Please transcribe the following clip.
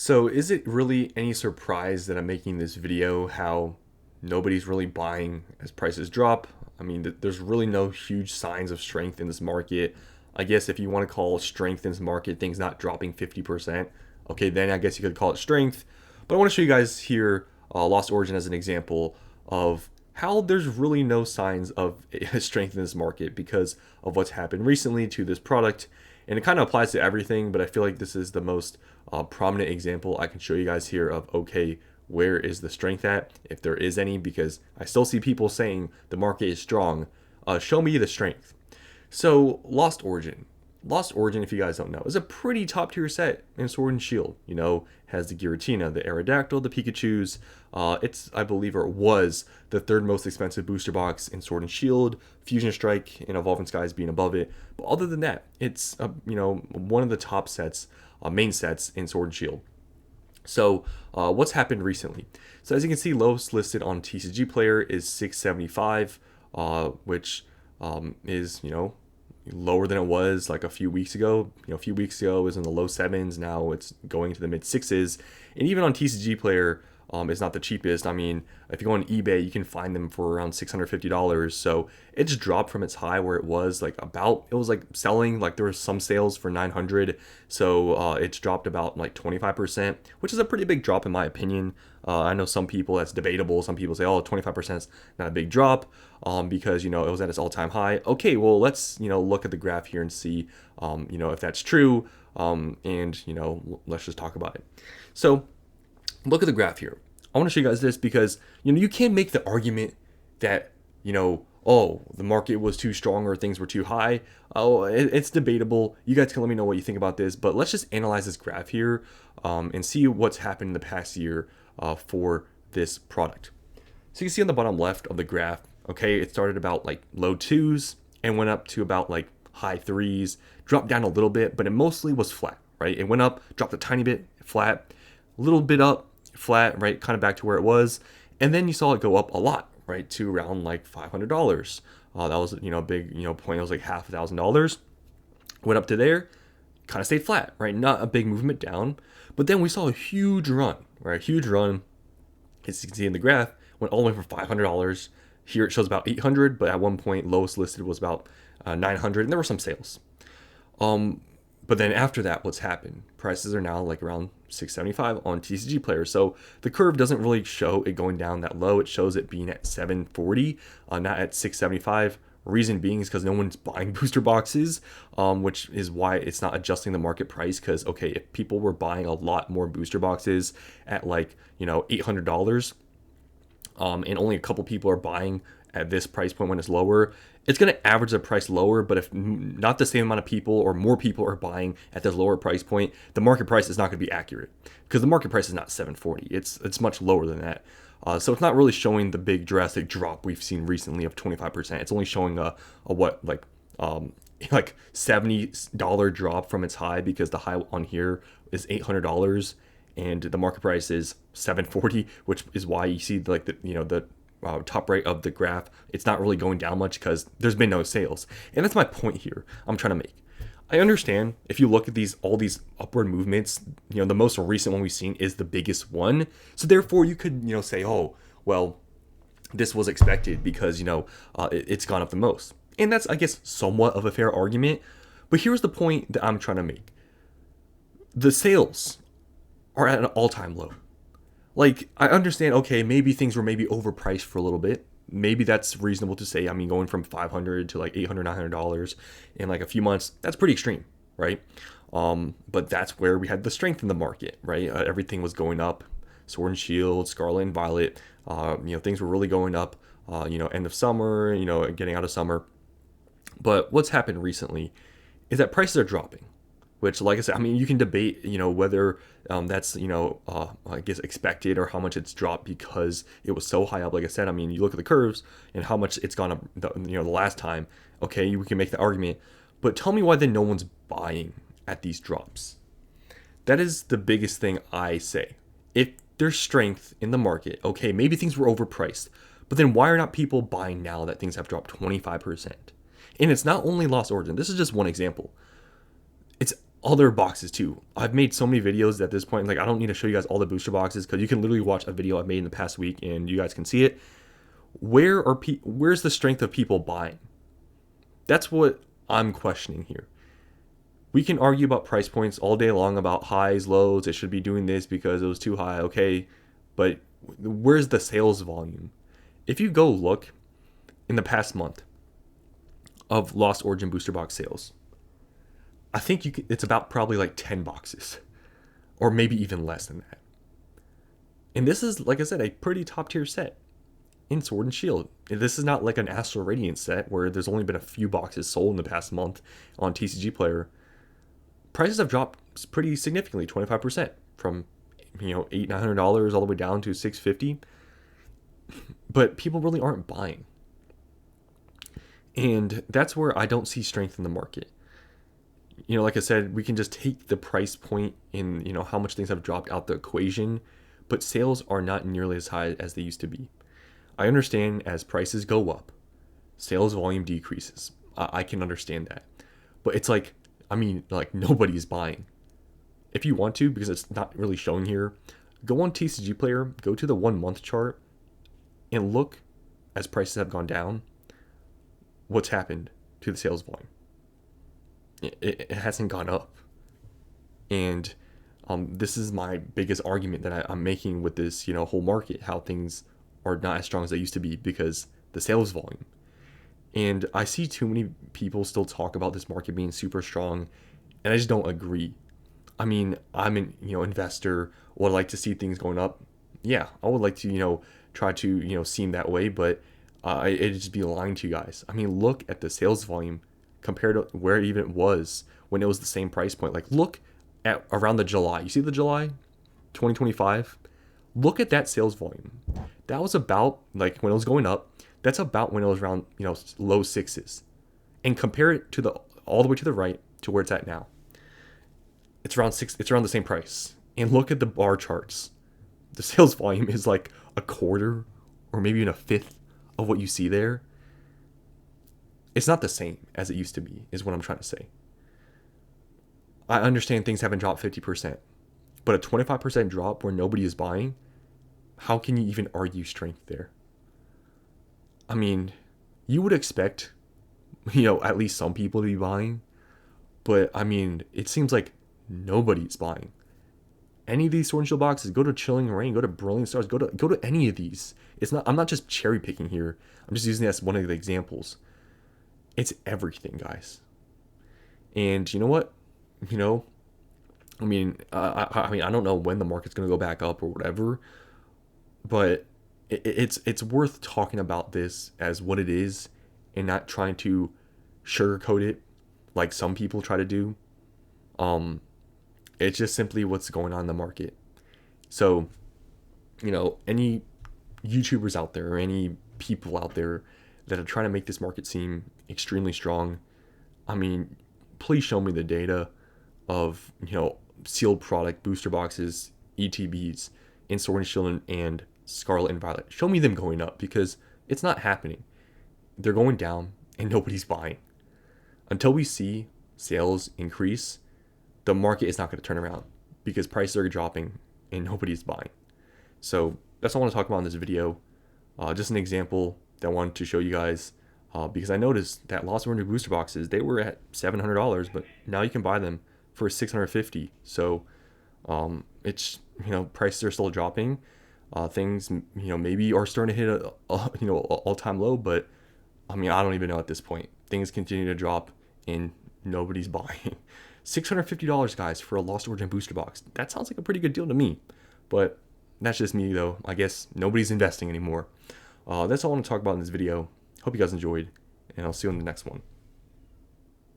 So, is it really any surprise that I'm making this video how nobody's really buying as prices drop? I mean, there's really no huge signs of strength in this market. I guess if you want to call strength in this market, things not dropping 50%, okay, then I guess you could call it strength. But I want to show you guys here Lost Origin as an example of how there's really no signs of strength in this market because of what's happened recently to this product. And it kind of applies to everything, but I feel like this is the most prominent example I can show you guys here of, okay, where is the strength at, if there is any, because I still see people saying the market is strong. Show me the strength. So, Lost Origin. Lost Origin, if you guys don't know, is a pretty top tier set in Sword and Shield. You know, has the Giratina, the Aerodactyl, the Pikachus. It's, I believe, or was the third most expensive booster box in Sword and Shield. Fusion Strike and Evolving Skies being above it. But other than that, it's one of the top sets, main sets in Sword and Shield. So, what's happened recently? So, as you can see, lowest listed on TCG Player is 675, which is lower than it was like a few weeks ago. A few weeks ago it was in the low sevens. Now it's going to the mid sixes, and even on TCG Player, it's not the cheapest. I mean, if you go on eBay, you can find them for around $650. So it's dropped from its high where it was like selling, like there were some sales for 900. So it's dropped about like 25%, which is a pretty big drop in my opinion. I know some people that's debatable. Some people say, oh, 25% is not a big drop because, it was at its all-time high. Okay, well, let's, look at the graph here and see, if that's true. And let's just talk about it. So look at the graph here. I want to show you guys this because, you can't make the argument that, oh, the market was too strong or things were too high. Oh, it's debatable. You guys can let me know what you think about this, but let's just analyze this graph here and see what's happened in the past year for this product. So you can see on the bottom left of the graph, okay, it started about like low twos and went up to about like high threes, dropped down a little bit, but it mostly was flat, right? It went up, dropped a tiny bit, flat, a little bit up, flat, right? Kind of back to where it was. And then you saw it go up a lot, right? To around like $500. That was, a big, point. It was like $1,000. Went up to there, kind of stayed flat, right? Not a big movement down. But then we saw a huge run, right? Huge run. As you can see in the graph, went all the way from $500. Here it shows about 800, but at one point lowest listed was about 900, and there were some sales. But then after that, what's happened? Prices are now like around 675 on TCG Player. So the curve doesn't really show it going down that low. It shows it being at 740, not at 675. Reason being is because no one's buying booster boxes, which is why it's not adjusting the market price. Because, okay, if people were buying a lot more booster boxes at like, $800, and only a couple people are buying at this price point when it's lower, it's going to average the price lower. But if not the same amount of people or more people are buying at this lower price point, the market price is not going to be accurate because the market price is not 740. It's much lower than that. So it's not really showing the big drastic drop we've seen recently of 25%. It's only showing a what like $70 drop from its high because the high on here is $800 and the market price is 740, which is why you see like the top right of the graph, it's not really going down much because there's been no sales. And that's my point here I'm trying to make. I understand if you look at all these upward movements, the most recent one we've seen is the biggest one. So therefore you could, say, oh, well, this was expected because, it's gone up the most. And that's, I guess, somewhat of a fair argument. But here's the point that I'm trying to make. The sales are at an all-time low. Like, I understand, okay, maybe things were maybe overpriced for a little bit. Maybe that's reasonable to say. I mean, going from $500 to like $800, $900 in like a few months, that's pretty extreme, right? But that's where we had the strength in the market, right? Everything was going up. Sword and Shield, Scarlet and Violet, things were really going up, end of summer, getting out of summer. But what's happened recently is that prices are dropping. Which, like I said, I mean, you can debate, whether that's, I guess expected or how much it's dropped because it was so high up. Like I said, I mean, you look at the curves and how much it's gone up, the last time. Okay, we can make the argument, but tell me why then no one's buying at these drops. That is the biggest thing I say. If there's strength in the market, okay, maybe things were overpriced, but then why are not people buying now that things have dropped 25%? And it's not only Lost Origin. This is just one example. It's other boxes too. I've made so many videos at this point, like I don't need to show you guys all the booster boxes because you can literally watch a video I've made in the past week and you guys can see it. Where's the strength of people buying? That's what I'm questioning here. We can argue about price points all day long about highs, lows, it should be doing this because it was too high, okay, but where's the sales volume? If you go look in the past month of Lost Origin booster box sales, I think it's about probably like 10 boxes or maybe even less than that. And this is, like I said, a pretty top tier set in Sword and Shield. This is not like an Astral Radiance set where there's only been a few boxes sold in the past month on TCG Player. Prices have dropped pretty significantly, 25% from $800-900 all the way down to $650. But people really aren't buying. And that's where I don't see strength in the market. Like I said, we can just take the price point in, how much things have dropped out the equation, but sales are not nearly as high as they used to be. I understand as prices go up, sales volume decreases. I can understand that. But it's like nobody's buying. If you want to, because it's not really showing here, go on TCG Player, go to the 1 month chart, and look as prices have gone down, what's happened to the sales volume. It hasn't gone up. And this is my biggest argument that I'm making with this, whole market, how things are not as strong as they used to be because the sales volume. And I see too many people still talk about this market being super strong, and I just don't agree. I mean, I'm an investor, would like to see things going up. Yeah, I would like to try to seem that way, but it'd just be lying to you guys. I mean, look at the sales volume compared to where it even was when it was the same price point. Like, look at around the July. You see the July 2025? Look at that sales volume. That was about, like, when it was going up, that's about when it was around, low sixes. And compare it to all the way to the right to where it's at now. It's around the same price. And look at the bar charts. The sales volume is like a quarter or maybe even a fifth of what you see there. It's not the same as it used to be, is what I'm trying to say. I understand things haven't dropped 50%, but a 25% drop where nobody is buying, how can you even argue strength there? I mean, you would expect, at least some people to be buying, but I mean, it seems like nobody's buying. Any of these Sword and Shield boxes, go to Chilling Reign, go to Brilliant Stars, go to any of these. I'm not just cherry picking here. I'm just using that as one of the examples. It's everything, guys. And you know what? I don't know when the market's going to go back up or whatever, but it's worth talking about this as what it is and not trying to sugarcoat it like some people try to do. It's just simply what's going on in the market. So, any YouTubers out there or any people out there that are trying to make this market seem extremely strong, I mean, please show me the data of, sealed product, booster boxes, ETBs in Sword and Shield and Scarlet and Violet. Show me them going up because it's not happening. They're going down and nobody's buying. Until we see sales increase, the market is not going to turn around because prices are dropping and nobody's buying. So that's all I want to talk about in this video. Just an example that I wanted to show you guys because I noticed that Lost Origin booster boxes, they were at $700, but now you can buy them for $650. So it's, prices are still dropping. Things, maybe are starting to hit a all-time low, but I mean, I don't even know at this point. Things continue to drop and nobody's buying. $650, guys, for a Lost Origin booster box. That sounds like a pretty good deal to me, but that's just me, though. I guess nobody's investing anymore. That's all I want to talk about in this video. Hope you guys enjoyed, and I'll see you in the next one.